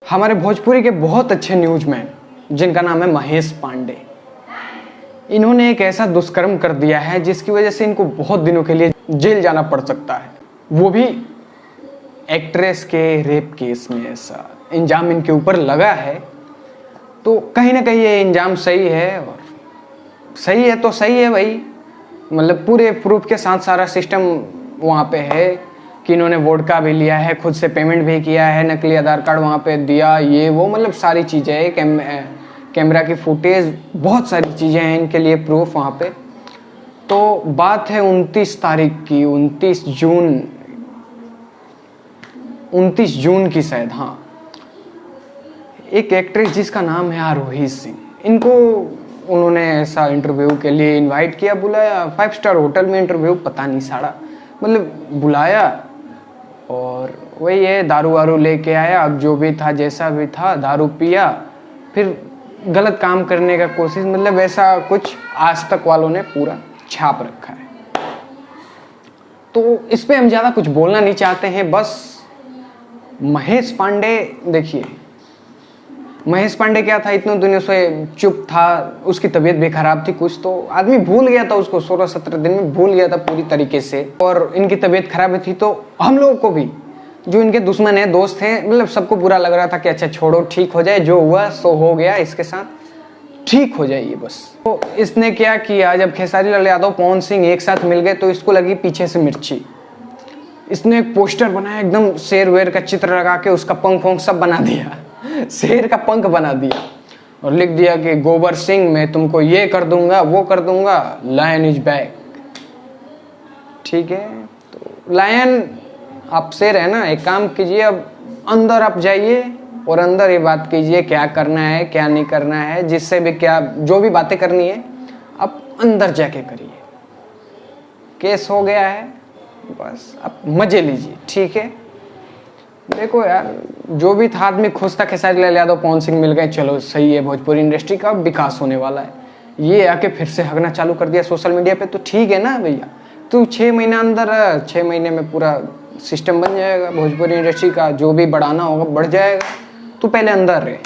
हमारे भोजपुरी के बहुत अच्छे न्यूज़मैन जिनका नाम है महेश पांडे, इन्होंने एक ऐसा दुष्कर्म कर दिया है जिसकी वजह से इनको बहुत दिनों के लिए जेल जाना पड़ सकता है, वो भी एक्ट्रेस के रेप केस में। ऐसा इंजाम इनके ऊपर लगा है, तो कहीं ना कहीं ये इंजाम सही है, और सही है तो सही है भाई। मतलब पूरे प्रूफ के साथ सारा सिस्टम वहाँ पे है कि इन्होंने वोडका भी लिया है, खुद से पेमेंट भी किया है, नकली आधार कार्ड वहाँ पे दिया, ये वो मतलब सारी चीज़ें हैं, कैमरा की फुटेज, बहुत सारी चीज़ें हैं इनके लिए प्रूफ वहाँ पे। तो बात है 29 तारीख की, 29 जून की शायद, हाँ। एक एक्ट्रेस जिसका नाम है आरोही सिंह, इनको उन्होंने ऐसा इंटरव्यू के लिए इनवाइट किया, बुलाया 5 स्टार होटल में, इंटरव्यू पता नहीं साड़ा मतलब बुलाया, और वही है दारू वारू लेके आया। अब जो भी था जैसा भी था, दारू पिया, फिर गलत काम करने का कोशिश, मतलब ऐसा कुछ आज तक वालों ने पूरा छाप रखा है। तो इस पे हम ज़्यादा कुछ बोलना नहीं चाहते हैं। बस महेश पांडे, देखिए महेश पांडे क्या था, इतने दिनों से चुप था, उसकी तबीयत भी खराब थी कुछ, तो आदमी भूल गया था उसको, 16-17 दिन में भूल गया था पूरी तरीके से। और इनकी तबीयत खराब थी, तो हम लोगों को भी, जो इनके दुश्मन है, दोस्त हैं, मतलब सबको बुरा लग रहा था कि अच्छा छोड़ो, ठीक हो जाए, जो हुआ सो हो गया, इसके साथ ठीक हो जाइए बस। तो इसने क्या किया, जब खेसारी लाल यादव, पवन सिंह एक साथ मिल गए तो इसको लगी पीछे से मिर्ची। इसने एक पोस्टर बनाया, एकदम शेर वेर का चित्र लगा के, उसका पंख वंख सब बना दिया, शेर का पंख बना दिया, और लिख दिया कि गोबर सिंह मैं तुमको ये कर दूंगा, वो कर दूंगा, लायन इज बैक। ठीक है, तो लायन आप शेर है ना, एक काम कीजिए, अब अंदर आप जाइए और अंदर ये बात कीजिए क्या करना है क्या नहीं करना है, जिससे भी क्या जो भी बातें करनी है आप अंदर जाके करिए। केस हो गया है, बस आप मजे लीजिए। ठीक है, देखो यार, जो भी था आदमी खुश था, खेसारी लाल यादव, पवन सिंह मिल गए, चलो सही है, भोजपुरी इंडस्ट्री का विकास होने वाला है। ये आके फिर से हगना चालू कर दिया सोशल मीडिया पे, तो ठीक है ना भैया, तू 6 महीना अंदर, 6 महीने में पूरा सिस्टम बन जाएगा भोजपुरी इंडस्ट्री का, जो भी बढ़ाना होगा बढ़ जाएगा, तू पहले अंदर रहे।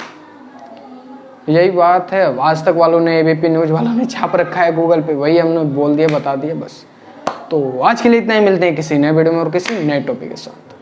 यही बात है। आज तक वालों ने, एबीपी न्यूज वालों ने छाप रखा है गूगल पे, वही हमने बोल दिया, बता दिया बस। तो आज के लिए इतना ही, मिलते हैं किसी नए वीडियो में और किसी नए टॉपिक के साथ।